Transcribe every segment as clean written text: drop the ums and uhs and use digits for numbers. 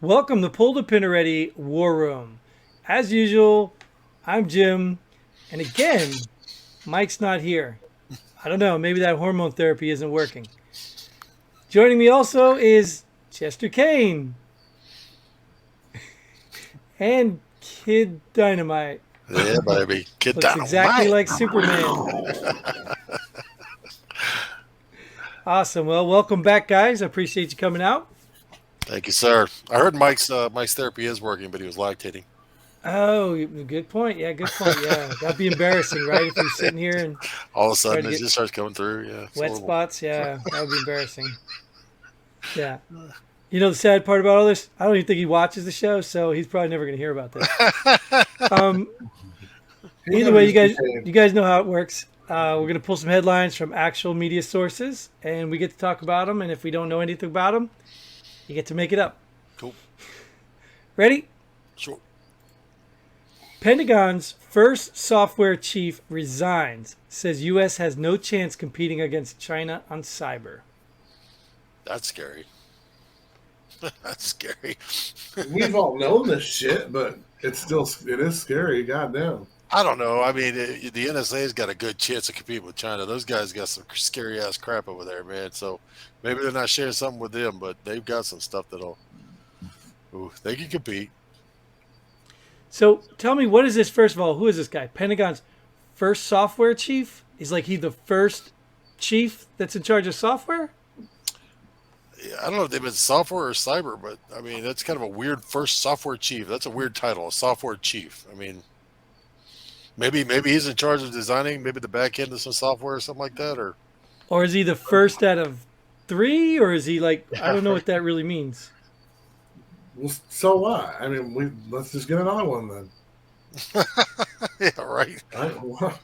Welcome to Pull the Pin Already War Room. As usual, I'm Jim, and again, Mike's not here. I don't know, maybe that hormone therapy isn't working. Joining me also is Chester Kane and Kid Dynamite. Yeah, baby. Get Looks down exactly on like Superman. Awesome. Well, welcome back, guys. I appreciate you coming out. Thank you, sir. I heard Mike's therapy is working, but he was lactating. Oh, good point. Yeah, good point. Yeah, that'd be embarrassing, right? If you're sitting here and All of a try sudden, to it get just starts coming through. Yeah, it's wet horrible. spots. Yeah, that would be embarrassing. Yeah. You know the sad part about all this? I don't even think he watches the show, so he's probably never going to hear about this. Um, He either never way, used to be paid. you guys know how it works. We're going to pull some headlines from actual media sources, and we get to talk about them. And if we don't know anything about them, you get to make it up. Cool. Ready? Sure. Pentagon's first software chief resigns. Says U.S. has no chance competing against China on cyber. That's scary. That's scary. We've all known this shit, but it is scary. Goddamn. I don't know. I mean, the NSA's got a good chance to compete with China. Those guys got some scary ass crap over there, man. So maybe they're not sharing something with them, but they've got some stuff they can compete. So tell me, what is this? First of all, who is this guy? Pentagon's first software chief? Is like he the first chief that's in charge of software? I don't know if they've been software or cyber, but I mean that's kind of a weird first software chief. That's a weird title, a software chief. I mean, maybe he's in charge of designing maybe the back end of some software or something like that, or Or is he the first out of three? Or is he like, I don't know what that really means. Well, so what? I mean, let's just get another one then. yeah, right. Well,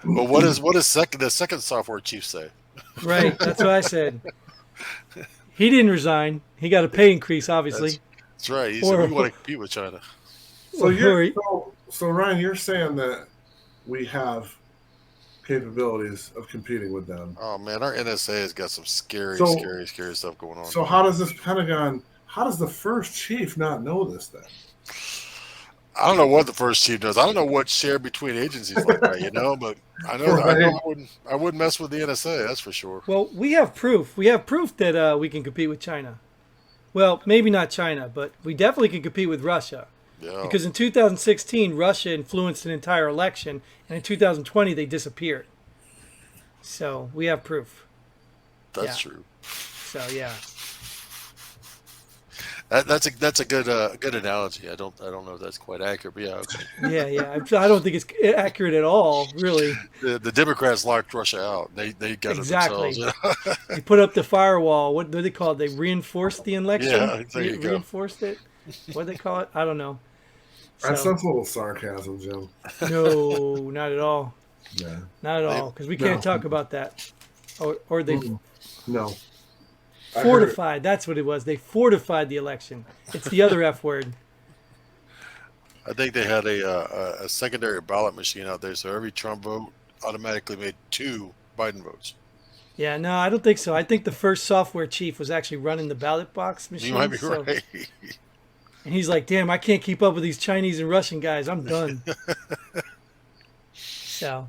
But the second software chief say? Right, that's what I said. He didn't resign. He got a pay increase, obviously. That's right. He Or- said we want to compete with China. so Ryan, you're saying that we have capabilities of competing with them. Oh man, our NSA has got some scary stuff going on. So how does this Pentagon? How does the first chief not know this then? I don't know what the first chief does. I don't know what's shared between agencies like that, but I know I wouldn't mess with the NSA. That's for sure. Well, we have proof. We have proof that we can compete with China. Well, maybe not China, but we definitely can compete with Russia. Yeah. Because in 2016, Russia influenced an entire election, and in 2020, they disappeared. So we have proof. That's true. So yeah. That's a good analogy. I don't know if that's quite accurate, but yeah. Okay. Yeah. I don't think it's accurate at all, really. The Democrats locked Russia out. They got Exactly. it themselves. They put up the firewall. What do they call it? They reinforced the election? Yeah, there you go. Reinforced it? What do they call it? I don't know. That's a little sarcasm, Jim. No, not at all. Yeah. Not at all, because we can't talk about that. Or they No. fortified. That's what it was. They fortified the election. It's the other F word. I think they had a secondary ballot machine out there, so every Trump vote automatically made 2 Biden votes. Yeah, no, I don't think so. I think the first software chief was actually running the ballot box machine. You might be right. And he's like, damn, I can't keep up with these Chinese and Russian guys. I'm done. So,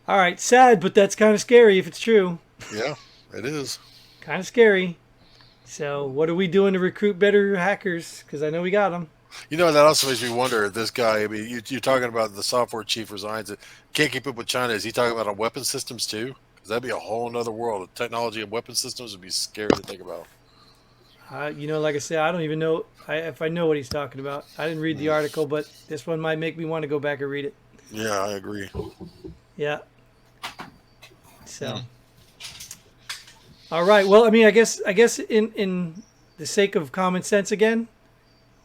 all right, sad, but that's kind of scary if it's true. Yeah, it is. Kind of scary. So, what are we doing to recruit better hackers? Because I know we got them. That also makes me wonder if this guy, I mean, you're talking about the software chief resigns, can't keep up with China. Is he talking about on weapon systems too? Because that'd be a whole other world. The technology and weapon systems would be scary to think about. Like I said, I don't even know if I know what he's talking about. I didn't read the article, but this one might make me want to go back and read it. Yeah, I agree. Yeah. So. All right. Well, I mean, I guess in the sake of common sense again,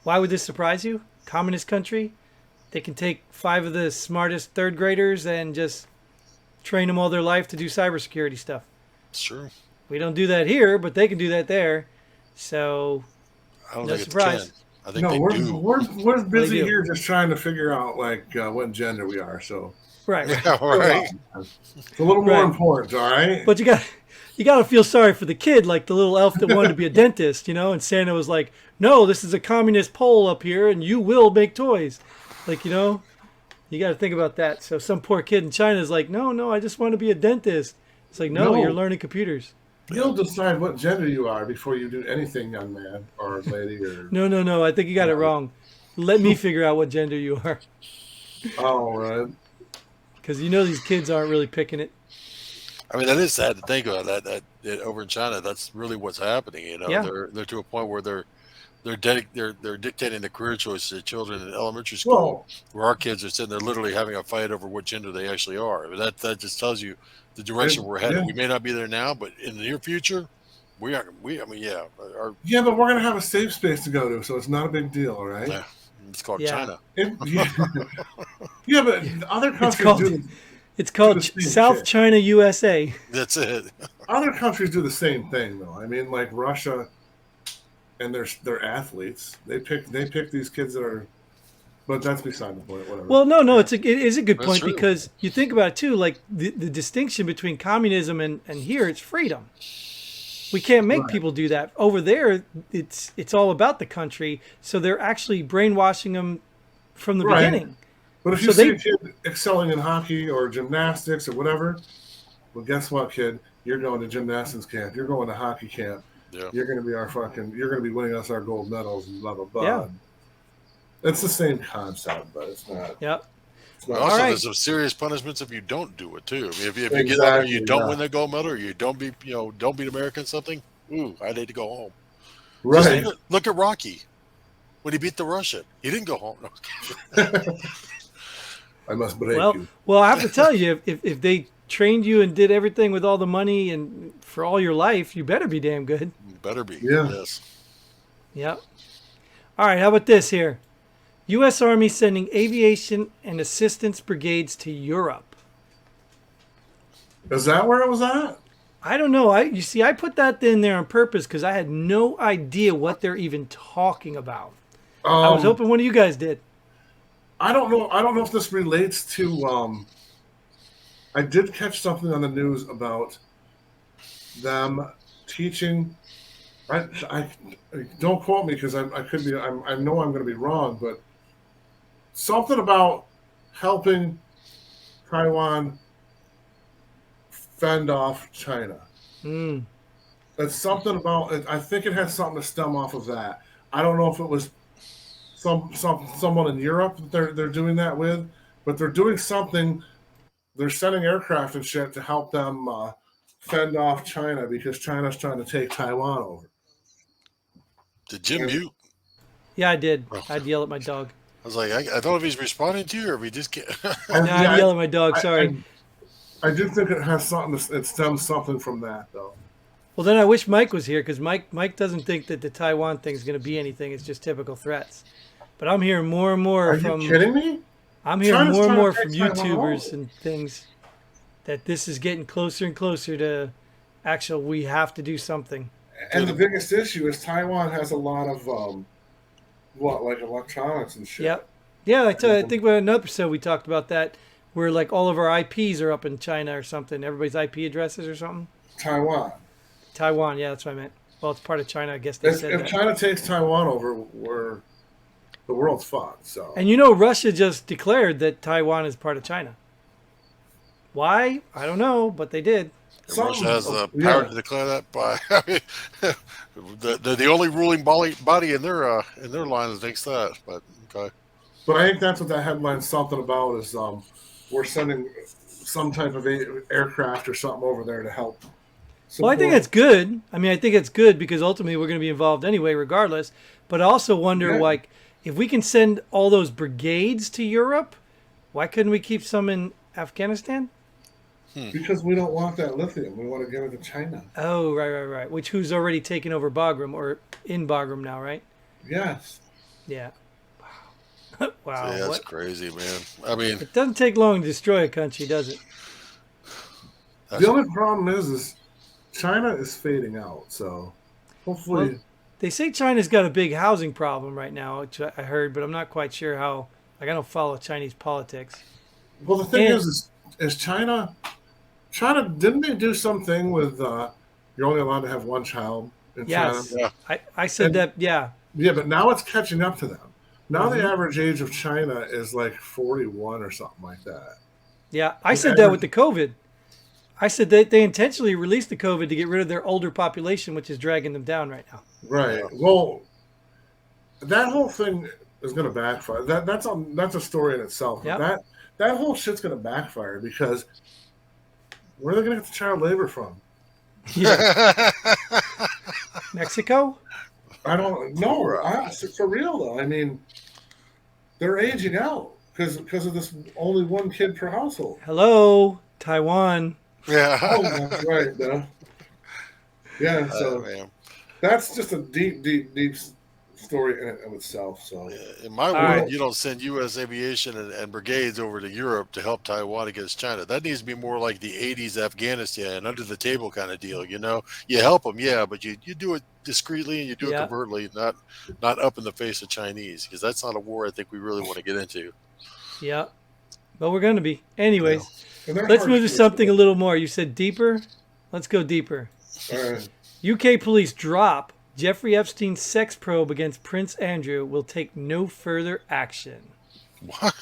why would this surprise you? Communist country, they can take 5 of the smartest third graders and just train them all their life to do cybersecurity stuff. It's true. We don't do that here, but they can do that there. So, I don't no think surprise. it can. I think they do. We're busy do. here just trying to figure out what gender we are. So Right, right, Yeah, right. It's a little more Right. important, all right? but you got to feel sorry for the kid, like the little elf that wanted to be a dentist, you know. And Santa was like, "No, this is a communist pole up here, and you will make toys." Like, you know, you got to think about that. So some poor kid in China is like, "No, no, I just want to be a dentist." It's like, no, you're No, learning computers. you'll decide what gender you are before you do anything, young man or lady or. No, no, no. I think you got it wrong. Let me figure out what gender you are, Oh, right. because you know these kids aren't really picking it. I mean, that is sad to think about. That over in China, that's really what's happening. You know, Yeah. they're to a point where they're dictating the career choices of children in elementary school, Well, where our kids are sitting there literally having a fight over what gender they actually are. I mean, that just tells you the direction we're headed. yeah. We may not be there now, but in the near future, we are. I mean, yeah, Yeah, but we're gonna have a safe space to go to, so it's not a big deal, all right? yeah, it's called Yeah. China. Yeah. Yeah, but other It's countries called do. it's called the same South shit. China, USA. That's it. Other countries do the same thing, though. I mean, like Russia and their athletes. They pick these kids that are. But that's beside the point. Whatever. Well, no, no, it is a good That's point true. because you think about it too, like the distinction between communism and here, it's freedom. We can't make Right. people do that. Over there, it's all about the country, so they're actually brainwashing them from the Right. beginning. But if you So see they- a kid excelling in hockey or gymnastics or whatever, well, guess what, kid? You're going to gymnastics camp. You're going to hockey camp. Yeah. You're going to be You're going to be winning us our gold medals and blah blah blah. Yeah. It's the same concept, but it's not. Yep. It's not Also, All right. there's some serious punishments if you don't do it too. I mean, if you get out there, you Exactly, don't yeah. win the gold medal, or you don't beat America in something. Ooh, I need to go home. Right. Just look at Rocky when he beat the Russian. He didn't go home. No. I must break Well, you. well, I have to tell you, if they trained you and did everything with all the money and for all your life, you better be damn good. Better be. Yeah. Yes. Yep. All right, how about this here? U.S. Army sending aviation and assistance brigades to Europe. Is that where it was at? I don't know. You see, I put that in there on purpose because I had no idea what they're even talking about. I was hoping one of you guys did. I don't know. I don't know if this relates to. I did catch something on the news about them teaching. I don't quote me because I could be. I know I'm going to be wrong, but something about helping Taiwan fend off China. Mm. It's something about. I think it has something to stem off of that. I don't know if it was someone in Europe that they're doing that with, but they're doing something. They're sending aircraft and shit to help them fend off China because China's trying to take Taiwan over. Did Jim mute? Yeah, I did. Oh. I'd yell at my dog. I was like, I don't know if he's responding to you or if he just can't. No, I'd yell at my dog. Sorry. I do think it has something. It stems something from that, though. Well, then I wish Mike was here because Mike doesn't think that the Taiwan thing is going to be anything. It's just typical threats. But I'm hearing more and more Are from. you kidding me? I'm hearing China's more and trying to more take from Taiwan YouTubers over. and things that this is getting closer and closer to actual. We have to do something. And the biggest issue is Taiwan has a lot of like electronics and shit. Yep. Yeah, I think about another episode we talked about that, where like all of our IPs are up in China or something. Everybody's IP addresses or something. Taiwan. Taiwan, yeah, that's what I meant. Well, it's part of China, I guess they If said that. China takes Taiwan over, the world's fucked. So. And you know, Russia just declared that Taiwan is part of China. Why? I don't know, but they did. Russia has the Yeah. power to declare that by they're the only ruling body in their line that thinks that. But okay, But I think that's what that headline's something about is we're sending some type of aircraft or something over there to help. Well, I think support- that's good. I mean, I think it's good because ultimately we're going to be involved anyway, regardless. But I also wonder, Yeah. like, if we can send all those brigades to Europe, why couldn't we keep some in Afghanistan? because we don't want that lithium. We want to give it to China. Oh, right. Which who's already taken over Bagram or in Bagram now, right? Yes. Yeah. Wow. Wow. yeah, that's What? crazy, man. I mean, It doesn't take long to destroy a country, does it? that's, The only problem is China is fading out. So hopefully, Well, they say China's got a big housing problem right now, which I heard, but I'm not quite sure how. Like, I don't follow Chinese politics. Well, the thing And is China. China didn't they do something with you're only allowed to have one child in China? yes, Yeah. I said And that. Yeah. yeah, but now it's catching up to them. Now the Hmm. average age of China is like 41 or something like that. Yeah. I The said that with average, the COVID. I said that they intentionally released the COVID to get rid of their older population, which is dragging them down right now. right. Yeah. Well, that whole thing is going to backfire. That's a story in itself. But Yep. that whole shit's going to backfire because where are they going to get the child labor from? Yeah. Mexico? I don't know. Right. For real though. I mean, they're aging out because of this only one kid per household. Hello, Taiwan. Yeah. Oh, that's right. Yeah. So Man. that's just a deep story in and of itself. So In my All world, right. you don't send U.S. aviation and brigades over to Europe to help Taiwan against China. That needs to be more like the '80s Afghanistan, under the table kind of deal. You know, you help them, yeah, but you do it discreetly and you do it Yeah. covertly, not up in the face of Chinese, because that's not a war I think we really want to get into. Yeah. But we're going to be. Yeah. Anyways, and they're let's hard move to to something a little more. You said deeper. Let's go deeper. All right. UK police drop Jeffrey Epstein's sex probe against Prince Andrew will take no further action. What?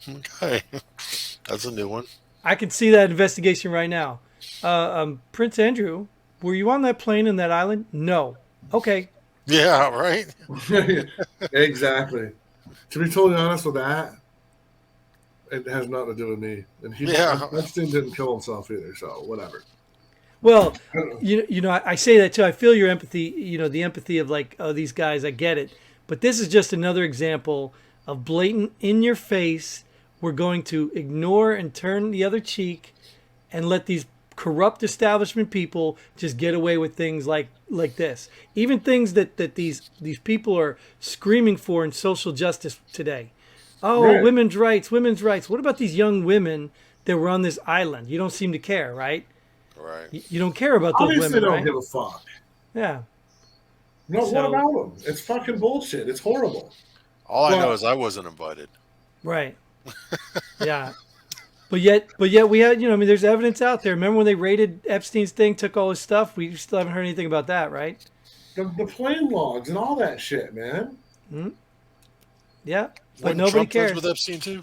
Okay, that's a new one. I can see that investigation right now. Prince Andrew, were you on that plane in that island? No. Okay. Yeah, right. Exactly. To be totally honest with that, it has nothing to do with me. And Yeah, Epstein didn't kill himself either, so whatever. Well, I don't know. you know, I say that too. I feel your empathy. You know, the empathy of like, oh, these guys. I get it. But this is just another example of blatant, in your face. We're going to ignore and turn the other cheek, and let these corrupt establishment people just get away with things like this. Even things that these people are screaming for in social justice today. Oh, Right. women's rights, women's rights. What about these young women that were on this island? You don't seem to care, right? right. You don't care about those Obviously, women, don't right? give a fuck. Yeah. No, what So, about them? It's fucking bullshit. It's horrible. All I know But is I wasn't invited. right. Yeah. But yet we had, you know, I mean, there's evidence out there. Remember when they raided Epstein's thing, took all his stuff? We still haven't heard anything about that, right? the plane logs and all that shit, man. Yeah. But Wasn't nobody Trump friends cares. with Epstein too?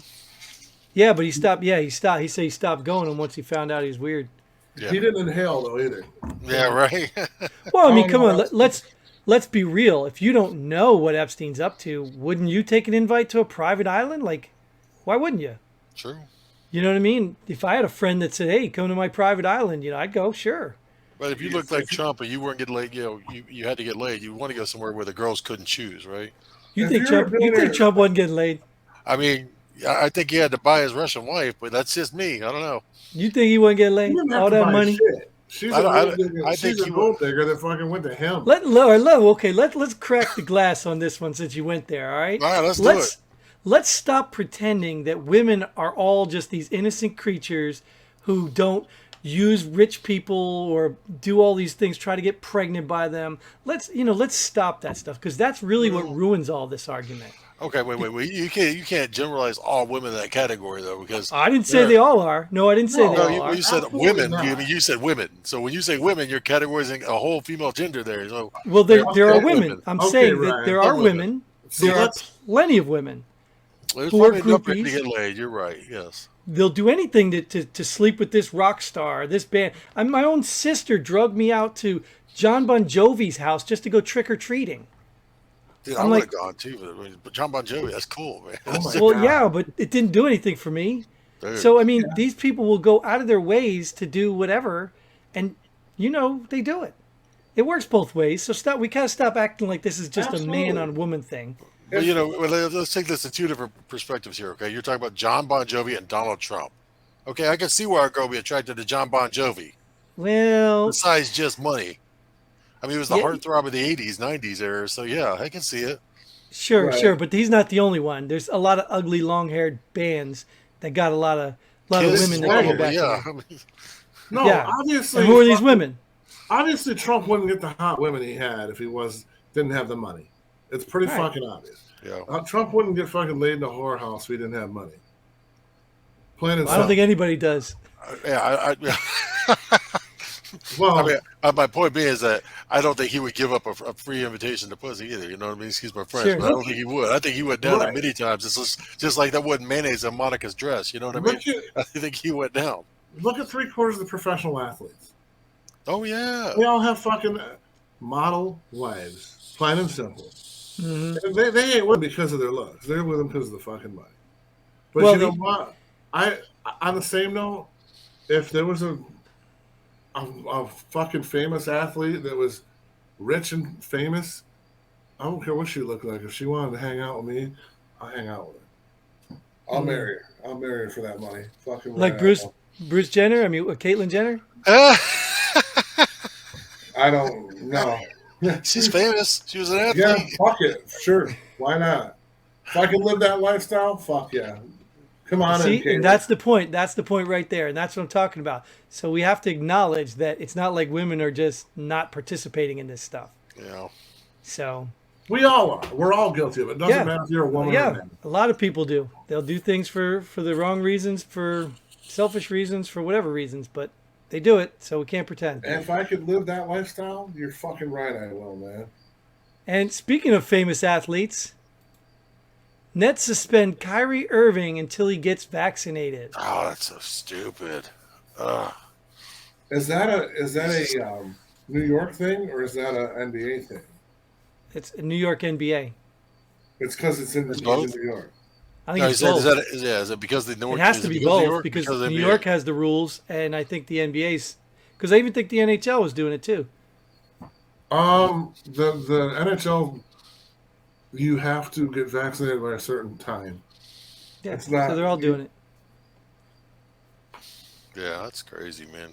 Yeah, but he stopped. Yeah, he stopped. He said he stopped going, and once he found out he was weird. Yeah. He didn't inhale though either. Yeah, right. Well, I mean, Oh, come no, on. that's- Let's be real. If you don't know what Epstein's up to, wouldn't you take an invite to a private island? Like, why wouldn't you? True. You know what I mean? If I had a friend that said, "Hey, come to my private island," you know, I'd go. Sure. But if you looked like Trump and you weren't getting laid, you know, you had to get laid. You want to go somewhere where the girls couldn't choose, right? You If think you're a Trump? You think billionaire- Trump wasn't getting laid? I mean, I think he had to buy his Russian wife, but that's just me. I don't know. You think he wasn't getting He laid? didn't have All to that buy money. shit. She's I a don't- I gold don't- digger. I She's think a he gold digger that fucking went to him. Okay, let's crack the glass on this one since you went there. All right. All right, let's do it. Let's stop pretending that women are all just these innocent creatures who don't use rich people or do all these things, try to get pregnant by them. Let's stop that stuff because that's really what ruins all this argument. Okay, wait. You can't generalize all women in that category though, because I didn't say they all are. No, I didn't say No, they no, all you, are. when you said Absolutely women, not. you said women. So when you say women, you're categorizing a whole female gender there. So Well, there are Okay, women. women. I'm Okay, saying that Ryan. there are Women. women. So There are let's- plenty of women. there's Who are probably enough men to groupies. get laid. You're right. Yes. They'll do anything to sleep with this rock star, this band. My own sister drugged me out to John Bon Jovi's house just to go trick or treating. Dude, I'm I would like- have gone too, but John Bon Jovi, that's cool, man. Oh my Well, God. yeah, but it didn't do anything for me. Dude. So I mean, these people will go out of their ways to do whatever, and you know they do it. It works both ways. So stop. We gotta stop acting like this is just Absolutely. a man on woman thing. But let's take this in two different perspectives here. Okay, you're talking about John Bon Jovi and Donald Trump. Okay, I can see why a girl would be attracted to John Bon Jovi. Well, Besides just money, I mean, he was the Yeah. heartthrob of the '80s, '90s era. So yeah, I can see it. sure, Right. sure, but he's not the only one. There's a lot of ugly, long-haired bands that got a lot of Kiss, women that probably, came back. yeah. to I mean, No, Yeah. obviously. And who are these fucking- women? Obviously, Trump wouldn't get the hot women he had if he didn't have the money. It's pretty Right. fucking obvious. Yeah. Trump wouldn't get fucking laid in a whorehouse if he didn't have money. Plain and Well, I don't simple. think anybody does. Yeah. Well, I mean, my point being is that I don't think he would give up a free invitation to pussy either. You know what I mean? Excuse my French, Sure. but I don't think he would. I think he went down Right. there many times. Just like that wasn't mayonnaise on Monica's dress. You know what I mean? I think he went down. Look at 3/4 of the professional athletes. Oh yeah. They all have fucking model wives. Plain and simple. Hmm. And they ain't with them because of their looks. They're with them because of the fucking money. But Well, you know what? On the same note, if there was a fucking famous athlete that was rich and famous, I don't care what she looked like. If she wanted to hang out with me, I'll hang out with her. I'll marry her. I'll marry her for that money. Fucking Like right. Bruce Jenner. I mean, Caitlyn Jenner. I don't know. She's famous. She was an athlete. Yeah, fuck it. Sure. Why not? If I can live that lifestyle, fuck yeah. Come on in, See, Caitlyn. and that's the point. That's the point right there, and that's what I'm talking about. So we have to acknowledge that it's not like women are just not participating in this stuff. Yeah. So We all are. We're all guilty of it. Doesn't Yeah. matter if you're a woman or a yeah, man. a lot of people do. They'll do things for the wrong reasons, for selfish reasons, for whatever reasons, but they do it. So we can't pretend. And if I could live that lifestyle, you're fucking right I will, man. And speaking of famous athletes, Nets suspend Kyrie Irving until he gets vaccinated. Oh, that's so stupid. Ugh. Is that a New York thing or is that a NBA thing? It's a New York NBA. It's because it's in both? New York. I think No, it's is both. it because the North? It has is to it be because of New both York? because of the New NBA? York has the rules, and I think the NBA's because I even think the NHL was doing it too. The NHL, you have to get vaccinated by a certain time. Yeah, It's not- so they're all doing it. Yeah, that's crazy, man.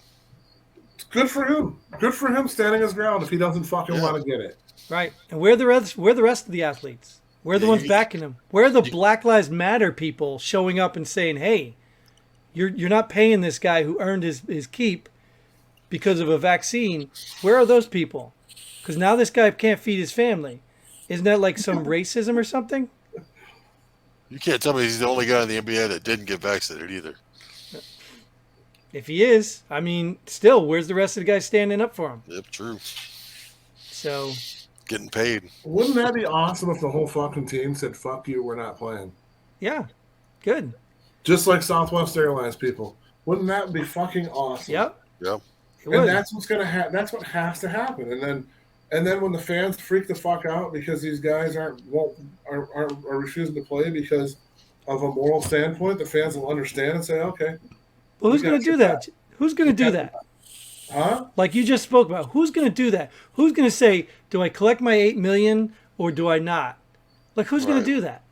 It's good for him. Good for him standing his ground if he doesn't fucking Yeah. want to get it. Right. And where are the rest of the athletes? Where are the Yeah, ones you- backing him? Where are the Black Lives Matter people showing up and saying, "Hey, you're not paying this guy who earned his keep because of a vaccine"? Where are those people? Because now this guy can't feed his family. Isn't that like some racism or something? You can't tell me he's the only guy in the NBA that didn't get vaccinated either. If he is, I mean, still, where's the rest of the guys standing up for him? Yep, true. So, Getting paid. Wouldn't that be awesome if the whole fucking team said, fuck you, we're not playing? yeah, good. Just like Southwest Airlines people. Wouldn't that be fucking awesome? Yep. Yep. It would. And that's what's gonna happen. That's what has to happen. And then when the fans freak the fuck out because these guys are refusing to play because of a moral standpoint, the fans will understand and say, okay, Well, who's We going got to do your that? back. Who's going to do got that? huh? Like you just spoke about. Who's going to do that? Who's going to say, "Do I collect my 8 million or do I not?" Like who's going Right. to do that?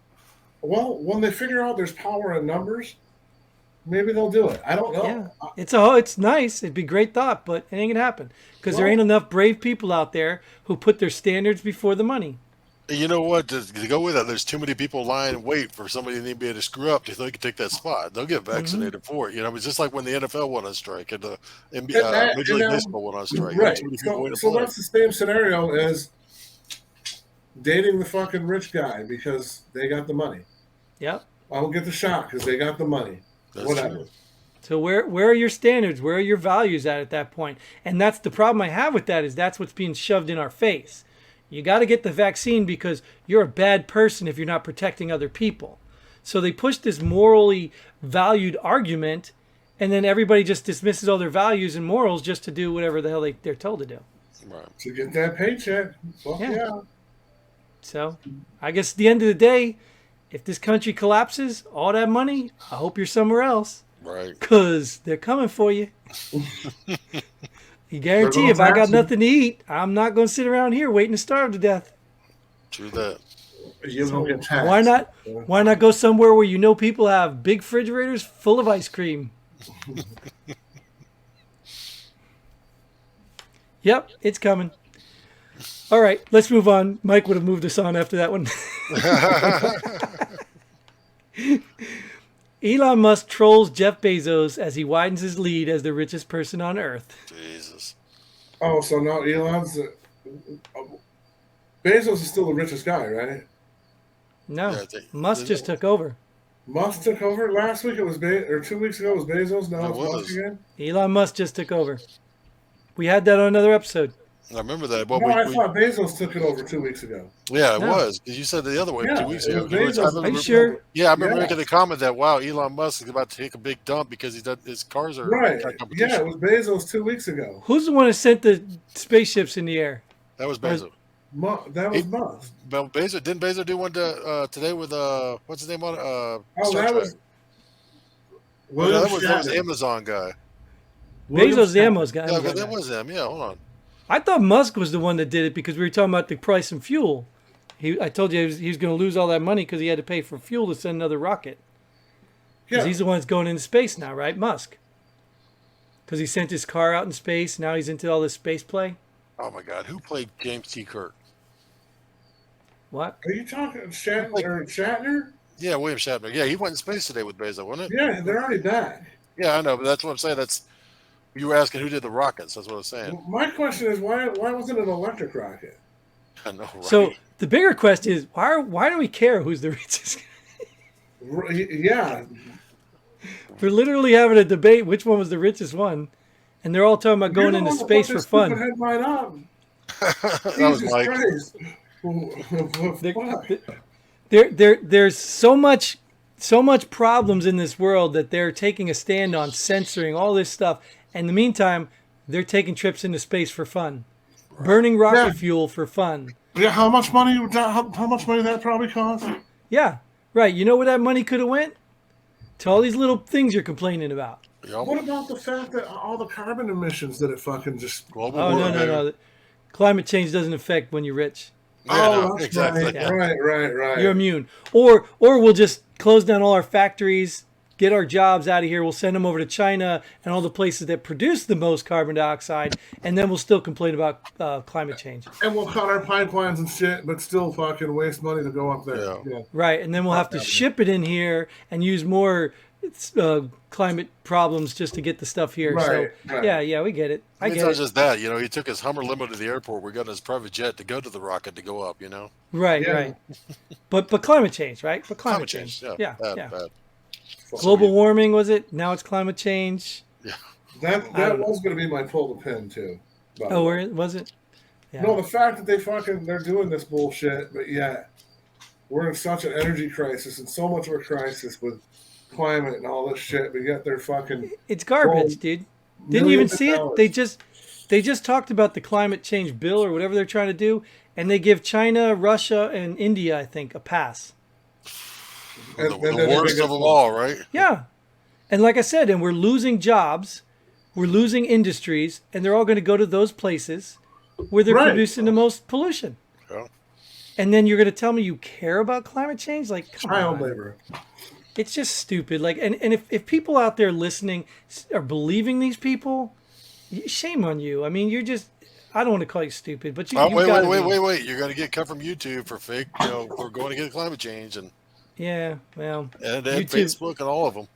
Well, when they figure out there's power in numbers, maybe they'll do it. I don't know. Yeah. It's nice. It'd be a great thought, but it ain't going to happen because there Well- ain't enough brave people out there who put their standards before the money. You know what? To go with that, there's too many people lying in wait for somebody in the NBA to screw up so they can take that spot. They'll get vaccinated for it. You know, it's just like when the NFL went on strike and the NBA, And that- Major and League that- Baseball went on strike. Right. Too many people waiting to So play. that's the same scenario as dating the fucking rich guy because they got the money. Yep. I'll get the shot because they got the money. That's Whatever. true. So where are your standards? Where are your values at that point? And that's the problem I have with that is that's what's being shoved in our face. You got to get the vaccine because you're a bad person if you're not protecting other people. So they push this morally valued argument, and then everybody just dismisses all their values and morals just to do whatever the hell they're told to do. Right. To get that paycheck. Fuck Yeah. yeah. So I guess at the end of the day, if this country collapses, all that money, I hope you're somewhere else Right. because they're coming for you. You guarantee gonna if I got tax you. nothing to eat, I'm not going to sit around here waiting to starve to death. True that. You don't get taxed. Why not? Why not go somewhere where you know people have big refrigerators full of ice cream? Yep, it's coming. All right, let's move on. Mike would have moved us on after that one. Elon Musk trolls Jeff Bezos as he widens his lead as the richest person on Earth. Jesus. Oh, so now Elon's Bezos is still the richest guy, right? No, Yeah, Musk just took over. Musk took over last week. It was or 2 weeks ago. It was Bezos. Now It it's Musk was. again. Elon Musk just took over. We had that on another episode. I remember that. Well, No, I thought Bezos took it over 2 weeks ago. yeah, it No. was because you said it the other way Yeah, 2 weeks it ago. was You were- I Bezos. Are you remember- sure? Yeah, I remember Yeah. making the comment that wow, Elon Musk is about to take a big dump because his cars are Right. competition. Yeah, it was Bezos 2 weeks ago. Who's the one that sent the spaceships in the air? That was Bezos. That was Musk. But didn't Bezos do one today with what's his name on it? Oh, Star that Trek. was Well, no, William that was the Shatner. Amazon guy. William Bezos, the Shatner. Amazon guy. Yeah, that was him. Yeah, hold on. I thought Musk was the one that did it because we were talking about the price of fuel. I told you he was going to lose all that money because he had to pay for fuel to send another rocket. Because Yeah. he's the one that's going into space now, right? Musk. Because he sent his car out in space. Now he's into all this space play. Oh my God, who played James T. Kirk? What? Are you talking Shatner? Yeah, William Shatner. Yeah, he went in space today with Bezos, wasn't it? Yeah, they're already back. Yeah, I know, but that's what I'm saying. You were asking who did the rockets. That's what I was saying. My question is why wasn't it an electric rocket? I know, right? So the bigger question is why do we care who's the richest? Yeah, We're literally having a debate which one was the richest one, and they're all talking about going You're the into one that space put for this stupid fun. Headline up. that was Jesus Mike. Christ. There's so much problems in this world that they're taking a stand on censoring all this stuff. And in the meantime, they're taking trips into space for fun, burning rocket Yeah. fuel for fun. Yeah, how much money that probably cost? Yeah, right. You know where that money could have went? To all these little things you're complaining about. Yep. What about the fact that all the carbon emissions that it fucking just Global Oh, no, warming. no. Climate change doesn't affect when you're rich. Yeah, no, that's exactly. right, Yeah. right. You're immune. Or we'll just close down all our factories, get our jobs out of here. We'll send them over to China and all the places that produce the most carbon dioxide, and then we'll still complain about climate change. And we'll cut our pipelines and shit, but still fucking waste money to go up there. Yeah. Right, and then we'll have to ship it in here and use more climate problems just to get the stuff here. Right, So right. yeah, we get it. I It's get not it. just that, he took his Hummer limo to the airport. We got in his private jet to go to the rocket to go up, Right, Yeah. right. But climate change, right? But climate, Climate change. Yeah, Bad, yeah. bad. Global warming was it? Now it's climate change. Yeah. That don't was going to be my pull the pin too. by the Oh, way. where was it? Yeah. No, the fact that they're doing this bullshit, but yet we're in such an energy crisis and so much of a crisis with climate and all this shit, but yet they're fucking It's garbage, Well, dude. Didn't you even millions of see it? dollars. They just talked about the climate change bill or whatever they're trying to do, and they give China, Russia, and India, I think, a pass. And The then they're the worst biggest of them one. all, right? Yeah. And like I said, and we're losing jobs, we're losing industries, and they're all going to go to those places where they're Right. producing the most pollution. Yeah. And then you're going to tell me you care about climate change? Like, come Child on. labor. It's just stupid. Like, and if people out there listening are believing these people, shame on you. I mean, you're just, I don't want to call you stupid, but you, Oh, you've gotta be. wait. You're going to get cut from YouTube for fake, we're going to get climate change and Yeah, well, YouTube. YouTube, Facebook and all of them.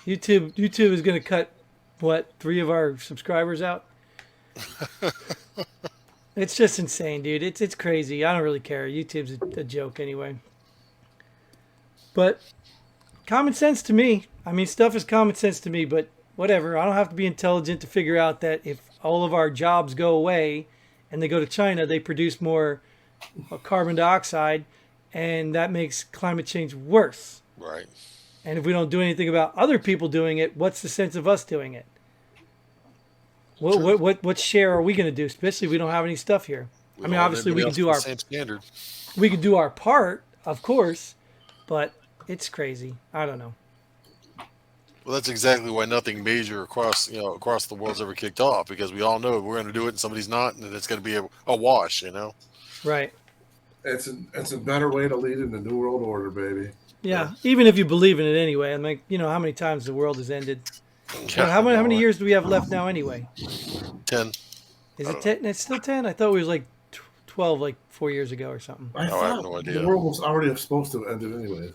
YouTube is going to cut, what, 3 of our subscribers out? It's just insane, dude. It's crazy. I don't really care. YouTube's a joke anyway. But common sense to me. I mean, stuff is common sense to me, but whatever. I don't have to be intelligent to figure out that if all of our jobs go away and they go to China, they produce more carbon dioxide, and that makes climate change worse. Right. And if we don't do anything about other people doing it, what's the sense of us doing it? What share are we going to do? Especially if we don't have any stuff here. I mean, obviously we can do our same standard. we can do our part, of course, but it's crazy. I don't know. Well, that's exactly why nothing major across the world's ever kicked off, because we all know we're going to do it and somebody's not, and it's going to be a wash, Right. It's a better way to lead in the new world order, baby. Yeah. Even if you believe in it anyway. I mean, how many times the world has ended? Well, how many years do we have left now anyway? 10. Is it 10? It's still 10? I thought it was like 12, like 4 years ago or something. I I thought have no idea. the world was already supposed to have ended anyway.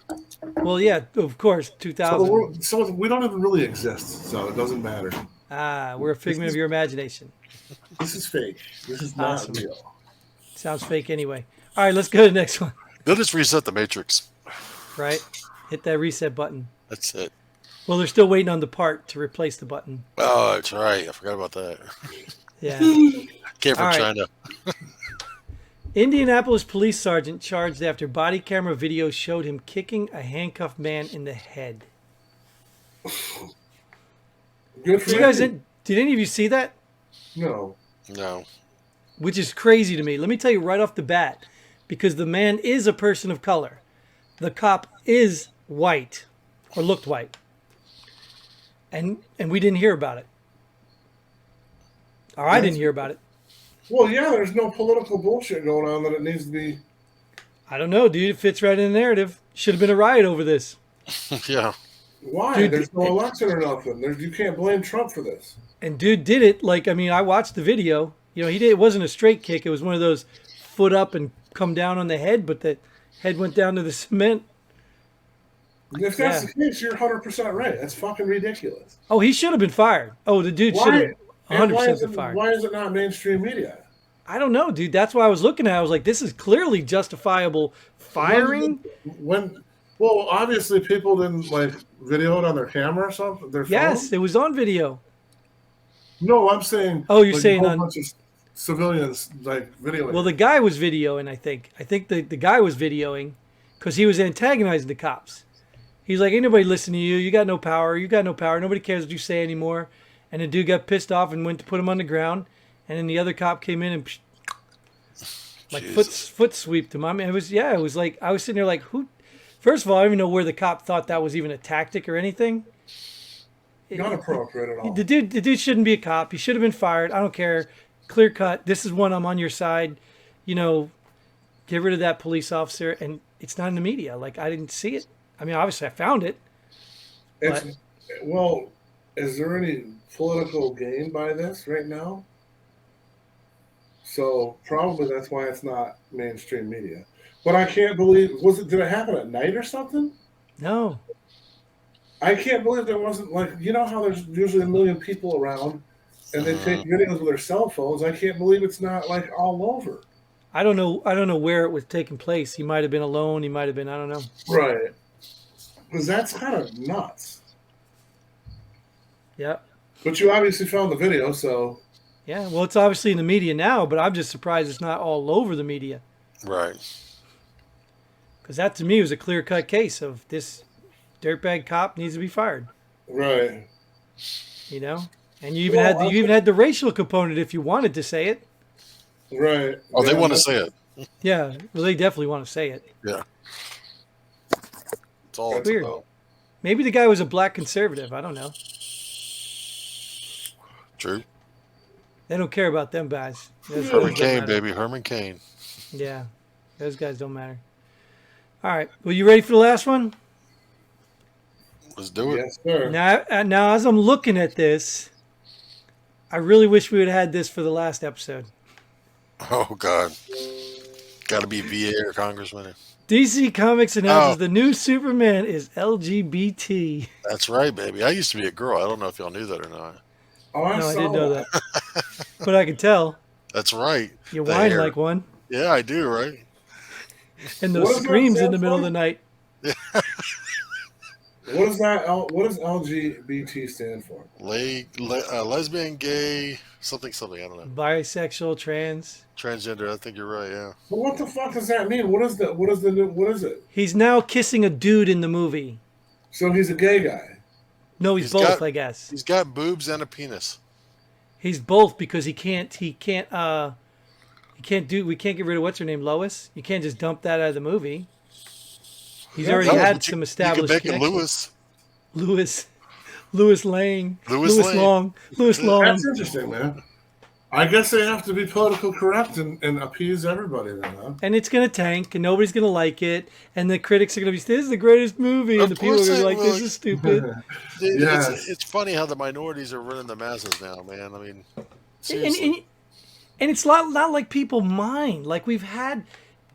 Well, yeah, of course, So, 2000. so we don't even really exist, so it doesn't matter. We're a figment of your imagination. This is fake. This is not Awesome. real. Sounds fake anyway. All right, let's go to the next one. They'll just reset the Matrix. Right? Hit that reset button. That's it. Well, they're still waiting on the part to replace the button. Oh, that's right. I forgot about that. Yeah. Came from All right. China. Indianapolis police sergeant charged after body camera video showed him kicking a handcuffed man in the head. Good for You guys, you. did any of you see that? No. No. Which is crazy to me. Let me tell you right off the bat, because the man is a person of color. The cop is white, or looked white. And we didn't hear about it. Or I didn't hear about it. Well, yeah, there's no political bullshit going on that it needs to be. I don't know, dude. It fits right in the narrative. Should have been a riot over this. Yeah. Why? Dude, There's no election or nothing. You can't blame Trump for this. And dude did it like, I mean, I watched the video. You know, he did. It wasn't a straight kick. It was one of those foot up and come down on the head, but the head went down to the cement. If that's the case, you're 100% right. That's fucking ridiculous. Oh, he should have been fired. Oh, the dude should have And 100% been fired. Why is it not mainstream media? I don't know, dude. That's why I was looking at it. I was like, this is clearly justifiable firing. Well, obviously people didn't like video it on their camera or something. Their phone? Yes, it was on video. No, I'm saying. Oh, you're like, saying a whole on bunch of civilians like videoing. Well, the guy was videoing, I think. I think the guy was videoing because he was antagonizing the cops. He's like, ain't nobody listening to you. You got no power. You got no power. Nobody cares what you say anymore. And the dude got pissed off and went to put him on the ground. And then the other cop came in and like foot sweeped him. I mean, it was like, I was sitting there like, who? First of all, I don't even know where the cop thought that was even a tactic or anything. Not appropriate at all. The dude shouldn't be a cop. He should have been fired. I don't care. Clear cut. This is one. I'm on your side. You know, get rid of that police officer. And it's not in the media. Like, I didn't see it. I mean, obviously I found it. Well, is there any political gain by this right now? So probably that's why it's not mainstream media. But I can't believe, did it happen at night or something? No. I can't believe there wasn't, like, you know how there's usually a million people around and they take videos with their cell phones. I can't believe it's not like all over. I don't know where it was taking place. He might have been alone. He might have been, I don't know. Right. Because that's kind of nuts. Yeah. But you obviously found the video, so. Yeah, well, it's obviously in the media now, but I'm just surprised it's not all over the media. Right. Because that, to me, was a clear-cut case of this dirtbag cop needs to be fired. Right. You know? And you even had the racial component if you wanted to say it. Right. Oh, they want to say it. Yeah, well, they definitely want to say it. Yeah. It's all Weird. about. Maybe the guy was a black conservative. I don't know. True. They don't care about them guys. Those Herman guys don't Cain, matter. baby. Herman Cain. Yeah, those guys don't matter. All right, well, you ready for the last one? Let's do it. Yes, sir. Now, as I'm looking at this, I really wish we would have had this for the last episode. Oh, God. Got to be VA or Congressman. DC Comics announces the new Superman is LGBT. That's right, baby. I used to be a girl. I don't know if y'all knew that or not. Oh, No, I didn't know that. But I can tell. That's right. You The whine hair. like one. Yeah, I do, right? And What those does that screams in stand the middle of for? the night. What does LGBT stand for? Lesbian, gay, something, I don't know. Bisexual, trans. Transgender, I think you're right, yeah. But what the fuck does that mean? What is it? He's now kissing a dude in the movie. So he's a gay guy. No, he's both, I guess. He's got boobs and a penis. He's both because we can't get rid of what's her name, Lois. You can't just dump that out of the movie. He's already had some established You can make it connections. Lewis. Lewis Lane. Lewis Lane. Lewis Long. That's interesting, man. I guess they have to be political correct and appease everybody then, huh? And it's going to tank, and nobody's going to like it. And the critics are going to be, this is the greatest movie. And Of the people are course going to be they like, will. this is stupid. Yes. It's funny how the minorities are running the masses now, man. I mean, and, seriously. and it's not like people mind. Like, we've had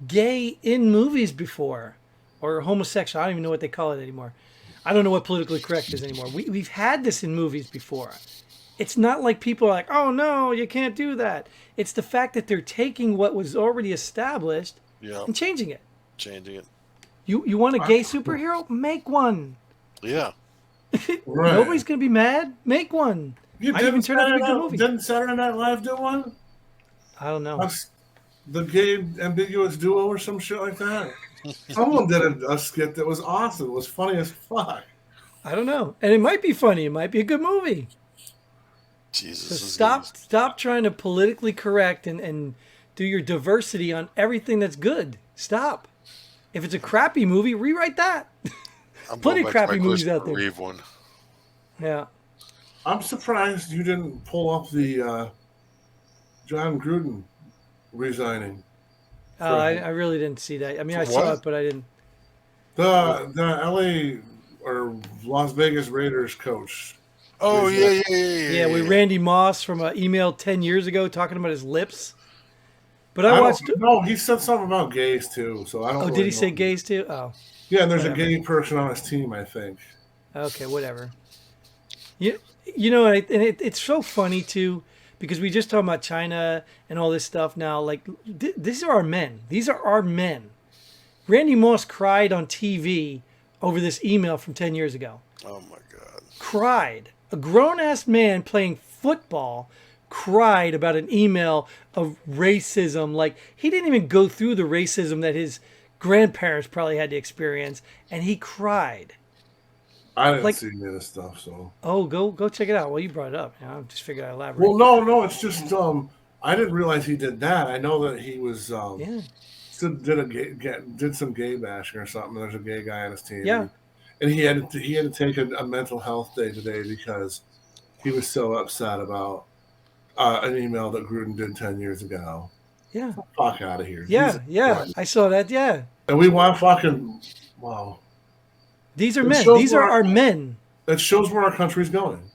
gay in movies before. Or homosexual. I don't even know what they call it anymore. I don't know what politically correct is anymore. We've had this in movies before. It's not like people are like, oh no, you can't do that. It's the fact that they're taking what was already established Yeah. and changing it. Changing it. You want a gay superhero? Make one. Yeah. Right. Nobody's gonna be mad. Make one. Might even turn out to be a good movie. Didn't Saturday Night Live do one? I don't know. Us, the gay ambiguous duo or some shit like that. Someone did a skit that was awesome. It was funny as fuck. I don't know. And it might be funny. It might be a good movie. Jesus. So stop trying to politically correct and do your diversity on everything that's good. Stop. If it's a crappy movie, rewrite that. I'm Plenty going of back to crappy my movies Christopher out there. Reeve one. Yeah. I'm surprised you didn't pull up the John Gruden resigning. I really didn't see that. I mean, I For saw what? it, but I didn't. The LA or Las Vegas Raiders coach. Oh, yeah. Yeah, with Randy Moss from an email 10 years ago talking about his lips. But I watched. No, he said something about gays too. So I don't. Oh, really did he know. say gays too? Oh, Yeah, and there's Whatever. a gay person on his team, I think. okay, whatever. You know, and it's so funny too, because we just talking about China and all this stuff now. Like, these are our men. These are our men. Randy Moss cried on TV over this email from 10 years ago. Oh, my God. Cried. A grown-ass man playing football cried about an email of racism. Like, he didn't even go through the racism that his grandparents probably had to experience, and he cried. I didn't Like- see any of this stuff, so. Oh, go check it out. Well, you brought it up. I just figured I'd elaborate. Well, no, it's just I didn't realize he did that. I know that he was Yeah. did some gay bashing or something. There's a gay guy on his team. Yeah. And he had to take a mental health day today because he was so upset about an email that Gruden did 10 years ago. Yeah. Fuck out of here. Yeah. Jesus Yeah. Christ. I saw that. Yeah. And we want fucking wow. These are It men. shows These are where- our men. That shows where our country's going.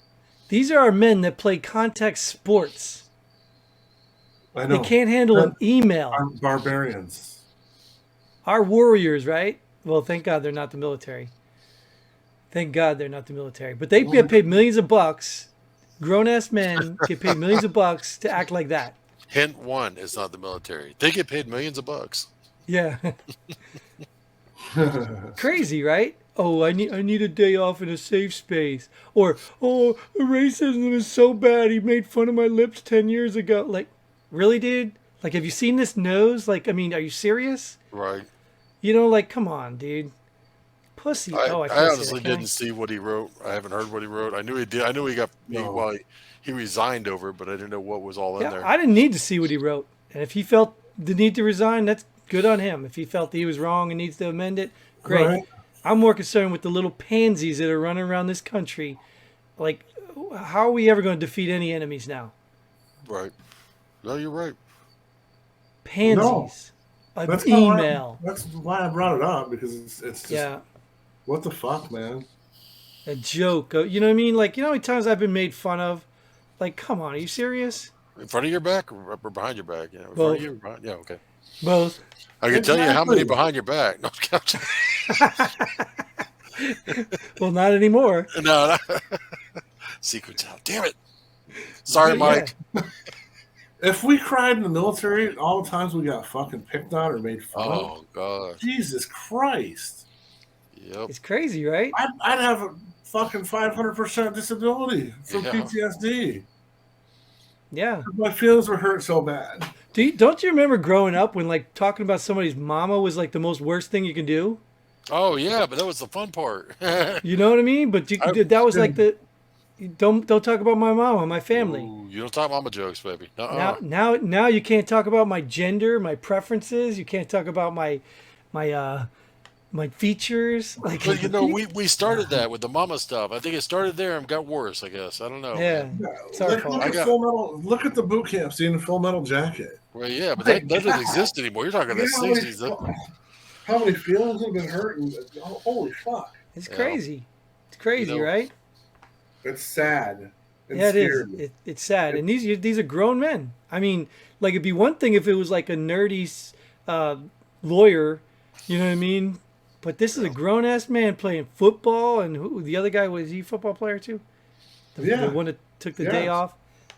These are our men that play contact sports. I know. They can't handle an email. Our barbarians. Our warriors, right? Well, thank God they're not the military. Thank God they're not the military. But they get paid millions of bucks. Grown-ass men get paid millions of bucks to act like that. Hint one is not the military. They get paid millions of bucks. Yeah. Crazy, right? Oh, I need a day off in a safe space. Or, oh, racism is so bad. He made fun of my lips 10 years ago. Like, really, dude? Like, have you seen this nose? Like, I mean, are you serious? Right. You know, like, come on, dude. Pussy. I can't honestly say that, can I? didn't see what he wrote. I haven't heard what he wrote. I knew he did. I knew he got No. he resigned over it, but I didn't know what was all in Yeah, there. I didn't need to see what he wrote. And if he felt the need to resign, that's good on him. If he felt that he was wrong and needs to amend it, great. Right. I'm more concerned with the little pansies that are running around this country. Like, how are we ever going to defeat any enemies now? Right. No, you're right. Pansies. That's An kinda email. That's why I brought it up because it's just Yeah. what the fuck, man. A joke. You know what I mean? Like, you know how many times I've been made fun of? Like, come on, are you serious? In front of your back or behind your back? You know, in front Both. of you. Or behind, yeah. Okay. Both. I can tell you how many Exactly. behind your back. No, Well, not anymore. no. Secrets out. Damn it. Sorry, Yeah. Mike. If we cried in the military, all the times we got fucking picked on or made fun of, Oh gosh. Jesus Christ. Yep. It's crazy, right? I'd have a fucking 500% disability from Yeah. PTSD. Yeah. My feelings were hurt so bad. Don't you remember growing up when, like, talking about somebody's mama was, like, the most worst thing you can do? Oh yeah, but that was the fun part. You know what I mean? But that was like the don't talk about my mama, my family. Ooh, you don't talk mama jokes, baby. Nuh-uh. Now you can't talk about my gender, my preferences. You can't talk about my features. Like, But you know, we started that with the mama stuff. I think it started there and got worse. I guess I don't know. yeah, it's our fault. Look at the boot camp scene in Full Metal Jacket. Well, yeah, but that doesn't exist anymore. You're talking the You know '60s. how many feelings have been hurt? And, holy fuck. It's Yeah. crazy. It's crazy, You know, right? It's sad. And Yeah, it is. scary. It's sad. And these are grown men. I mean, like, it'd be one thing if it was like a nerdy lawyer, you know what I mean? But this is a grown ass man playing football, and who the other guy was he a football player too? The one that took the day Yes. off.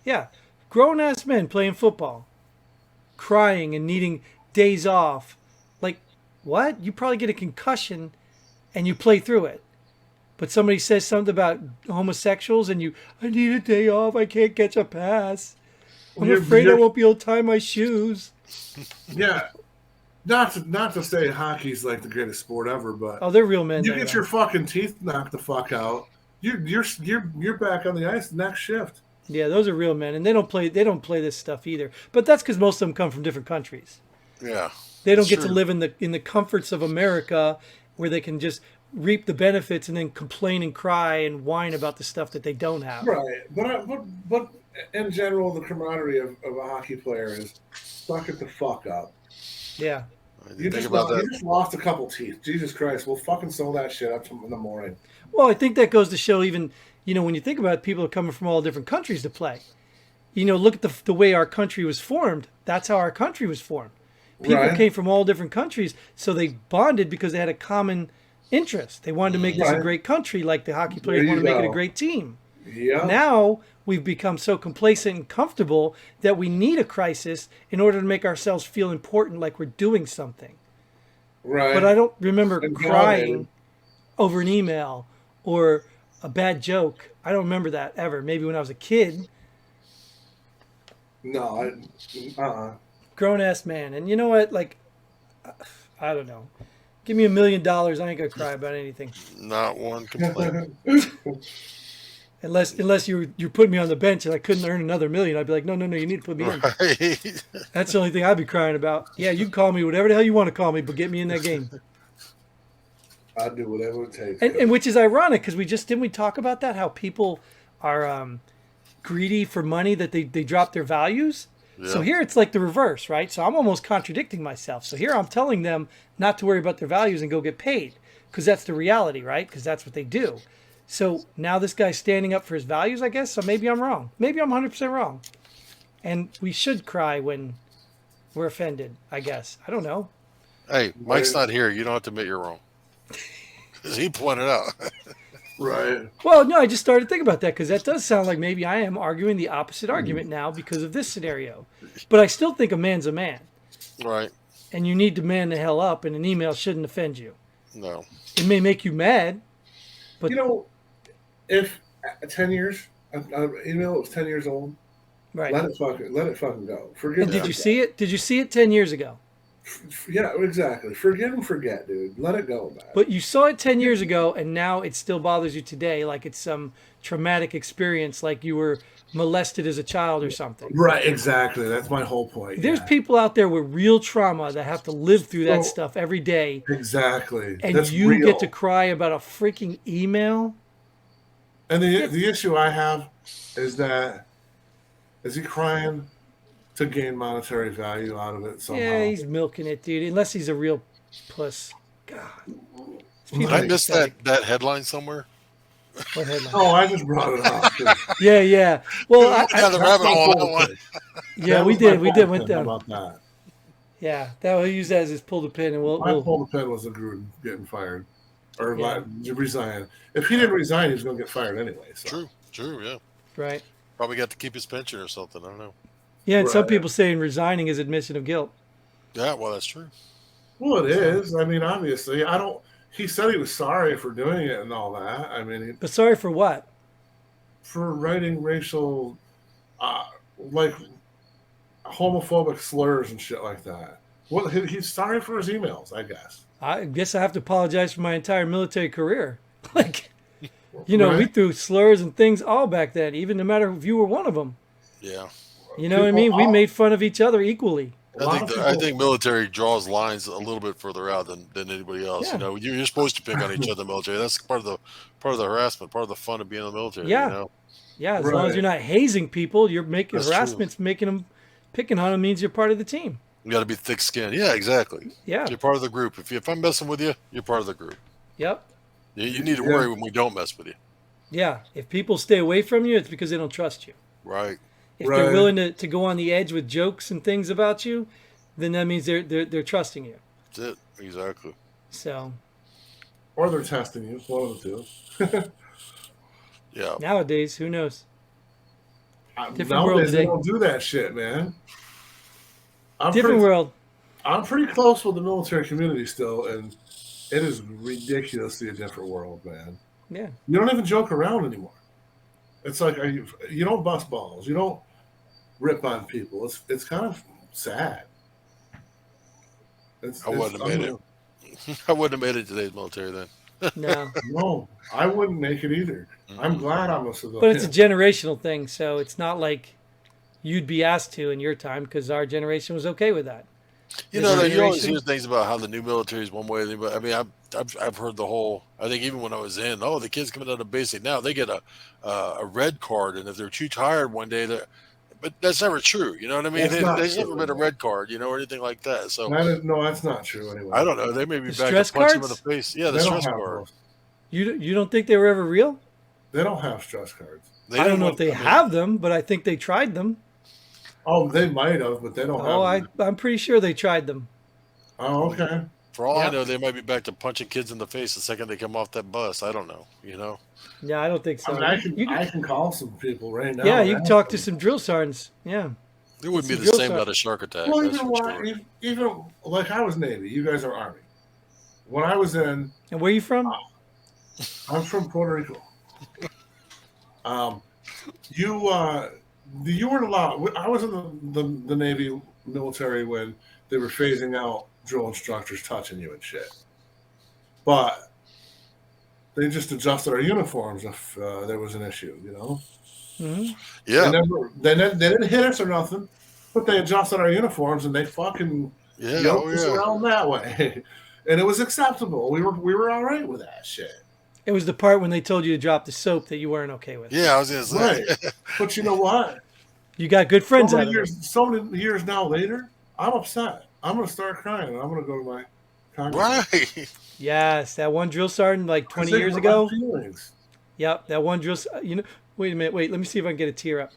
Yeah, grown ass men playing football, crying and needing days off what? You probably get a concussion and you play through it. But somebody says something about homosexuals and I need a day off. I can't catch a pass. I'm afraid I won't be able to tie my shoes. Yeah. Not to say hockey's like the greatest sport ever, but oh, they're real men. You get your fucking teeth knocked the fuck out. You're back on the ice next shift. Yeah, those are real men, and they don't play this stuff either. But that's because most of them come from different countries. Yeah, they don't get to live in the comforts of America, where they can just reap the benefits and then complain and cry and whine about the stuff that they don't have. Right, but in general, the camaraderie of a hockey player is suck it the fuck up. Yeah. You just lost a couple teeth. Jesus Christ, we'll fucking sew that shit up in the morning. Well, I think that goes to show even, when you think about it, people are coming from all different countries to play. Look at the way our country was formed. That's how our country was formed. People came from all different countries, so they bonded because they had a common interest. They wanted to make this a great country, like the hockey players want to make it a great team. Yeah. Now we've become so complacent and comfortable that we need a crisis in order to make ourselves feel important, like we're doing something. Right. But I don't remember crying over an email or a bad joke. I don't remember that ever. Maybe when I was a kid. No, Grown-ass man. And you know what? Like, I don't know. Give me $1 million, I ain't going to cry about anything. Not one complaint. Unless you're putting me on the bench and I couldn't earn another $1 million, I'd be like, no, you need to put me in. Right. That's the only thing I'd be crying about. Yeah, you can call me whatever the hell you want to call me, but get me in that game. I'd do whatever it takes. And which is ironic because didn't we talk about that? How people are greedy for money, that they drop their values. Yeah. So here it's like the reverse, right? So I'm almost contradicting myself. So here I'm telling them not to worry about their values and go get paid because that's the reality, right? Because that's what they do. So now this guy's standing up for his values, I guess. So maybe I'm wrong. Maybe I'm 100% wrong. And we should cry when we're offended, I guess. I don't know. Hey, Mike's not here. You don't have to admit you're wrong. Because he pointed out. Right. Well, no, I just started thinking about that because that does sound like maybe I am arguing the opposite argument now because of this scenario. But I still think a man's a man. Right. And you need to man the hell up, and an email shouldn't offend you. No. It may make you mad, but... if 10 years, an email that was 10 years old, right? Let it fucking go. Forget. And did you see it? Did you see it 10 years ago? Yeah, exactly. Forgive and forget, dude. Let it go. But you saw it 10 years ago, and now it still bothers you today, like it's some traumatic experience, like you were molested as a child or something. Right, exactly. That's my whole point. There's people out there with real trauma that have to live through that stuff every day. Exactly. And that's you real. Get to cry about a freaking email. And the issue I have is that, is he crying to gain monetary value out of it somehow? Yeah, he's milking it, dude. Unless he's a real puss. God. Did I miss that headline somewhere? What headline? Oh, I just brought it up. Yeah. Well, the rabbit hole. Yeah, we did. Went down. How about that? Yeah, that we'll use that as his pull the pin, and we'll pull the pin was a Gruden getting fired or resign. If he didn't resign, he was going to get fired anyway. So. True, yeah. Right. Probably got to keep his pension or something. I don't know. Yeah, and some people saying resigning is admission of guilt. Yeah, well, that's true. Well, it is. I mean, obviously, he said he was sorry for doing it and all that. I mean, but sorry for what? For writing racial, like homophobic slurs and shit like that. Well, he's sorry for his emails, I guess. I guess I have to apologize for my entire military career. We threw slurs and things all back then, even no matter if you were one of them. Yeah. You know what I mean? We made fun of each other equally. I think military draws lines a little bit further out than anybody else. Yeah. You're supposed to pick on each other in the military. That's part of the harassment, part of the fun of being in the military. Yeah. Yeah, as long as you're not hazing people, you're making harassment's making them picking on them means you're part of the team. You got to be thick-skinned. Yeah, exactly. Yeah. You're part of the group. If I'm messing with you, you're part of the group. Yep. You need to worry when we don't mess with you. Yeah. If people stay away from you, it's because they don't trust you. Right. If they're willing to go on the edge with jokes and things about you, then that means they're trusting you. That's it. Exactly. So. Or they're testing you. One of the two. Yeah. Nowadays, who knows? Different world today. They don't do that shit, man. Different world. I'm pretty close with the military community still, and it is ridiculously a different world, man. Yeah. You don't even joke around anymore. It's like you don't bust balls, you don't rip on people. It's kind of sad. I It's wouldn't have made it. unreal. I wouldn't have made it to today's military then. No. No, I wouldn't make it either. I'm Mm-mm. glad I'm a But it's a civilian. generational thing, so it's not like you'd be asked to in your time because our generation was okay with that. You This know, you always generation, hear things about how the new military is one way, but I mean, I've heard the whole. I think even when I was in, oh, the kids coming out of basic now they get a red card, and if they're too tired one day, but that's never true. You know what I mean? That's not There's never true been a anymore. red card, or anything like that. So That is, no, that's not true I anyway. don't know. They may be the back to stress punch him in the cards, face. Yeah, the They don't stress have card. those. you don't think they were ever real? They don't have stress cards. They I don't didn't know if want. they I mean, have them, but I think they tried them. Oh, they might have, but they don't Oh, have them. I'm pretty sure they tried them. Oh, okay. for all I Yeah. know, they might be back to punching kids in the face the second they come off that bus. I don't know. Yeah, I don't think I so. mean, I can call some people right now. Yeah, And you can ask talk to them. some drill sergeants. Yeah, It wouldn't be some the drill same sergeants. without a shark attack. Well, That's even for why, sure. even like I was Navy, you guys are Army. When I was in, And where are you from? I'm from Puerto Rico. Um, you you weren't allowed. I was in the Navy military when they were phasing out drill instructors touching you and shit. But they just adjusted our uniforms if there was an issue. You know, Hmm. Yeah, they didn't hit us or nothing, but they adjusted our uniforms and they fucking yeah, oh yoked us yeah. around that way, and it was acceptable. We were all right with that shit. It was the part when they told you to drop the soap that you weren't okay with. Yeah, I was gonna say. Right. But you know what? You got good friends out of it. So many years now later, I'm upset. I'm gonna start crying. And I'm gonna go to my congressman. Right. Yes, that one drill sergeant like 20 They years hurt my ago. feelings. Yep, that one drill. You know, wait a minute. Wait, let me see if I can get a tear up.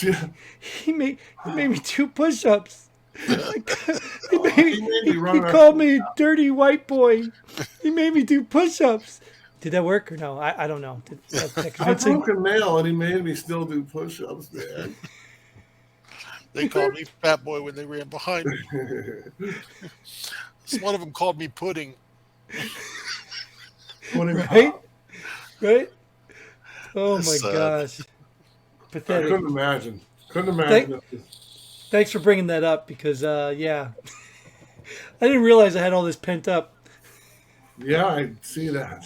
Yeah. He made me do push-ups. he He made me run he around. called me a dirty white boy. He made me do push-ups. Did that work or no? I don't know. That I convincing? broke a nail and he made me still do push-ups, man. They called me fat boy when they ran behind me. One of them called me pudding. Right? Right? Oh my That's sad. gosh. I Pathetic. couldn't imagine. Couldn't Thank- imagine. If Thanks for bringing that up because, yeah. I didn't realize I had all this pent up. yeah, I see that.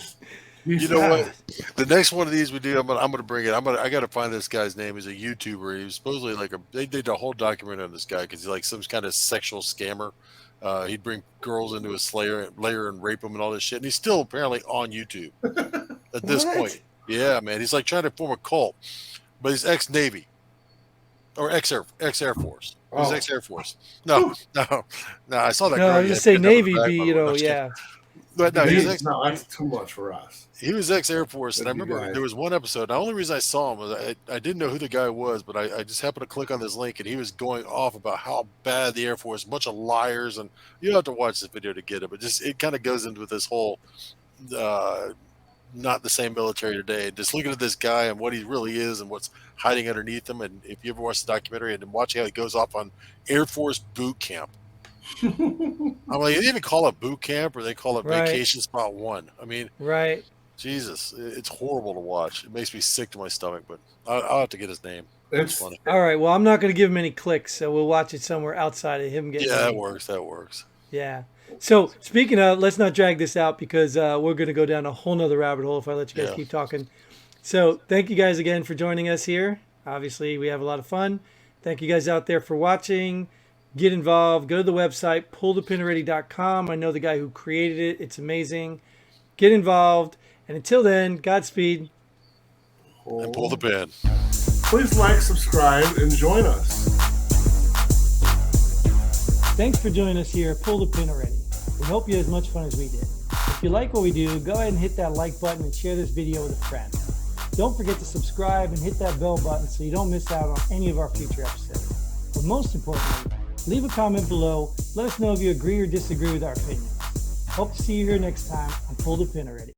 He's You know sad. what? The next one of these we do, I'm gonna bring it. I gotta find this guy's name. He's a YouTuber. He was supposedly they did a whole documentary on this guy because he's like some kind of sexual scammer. He'd bring girls into his lair and rape them and all this shit. And he's still apparently on YouTube at this What? point. Yeah, man. He's like trying to form a cult, but he's ex Navy or ex Air Force. He's Oh. ex Air Force. No. I saw that. No, girl. I was Yeah, just say pinned up her Navy back, be, by the way. No, just kidding. yeah. But no, he was He's- no, that's too much for us. He was ex Air Force, and I Good remember guy. there was one episode. The only reason I saw him was I didn't know who the guy was, but I just happened to click on this link, and he was going off about how bad the Air Force, a bunch of liars, and you have to watch this video to get it. But just it kind of goes into this whole not the same military today. Just looking at this guy and what he really is and what's hiding underneath him. And if you ever watch the documentary and then watching how he goes off on Air Force boot camp. I'm like, they even call it boot camp or they call it Right. vacation spot one. I mean, Right. Jesus, it's horrible to watch. It makes me sick to my stomach, but I'll have to get his name. It's It's funny. All right. Well, I'm not going to give him any clicks, so we'll watch it somewhere outside of him getting. Yeah, that any- works. That works. Yeah. So speaking of, let's not drag this out because we're going to go down a whole nother rabbit hole if I let you guys Yeah. keep talking. So thank you guys again for joining us here. Obviously, we have a lot of fun. Thank you guys out there for watching. Get involved. Go to the website, pullthepinalready.com. I know the guy who created it. It's amazing. Get involved. And until then, Godspeed. And pull the pin. Please like, subscribe, and join us. Thanks for joining us here at Pull the Pin Already. We hope you had as much fun as we did. If you like what we do, go ahead and hit that like button and share this video with a friend. Don't forget to subscribe and hit that bell button so you don't miss out on any of our future episodes. But most importantly, leave a comment below. Let us know if you agree or disagree with our opinions. Hope to see you here next time on Pull the Pin Already.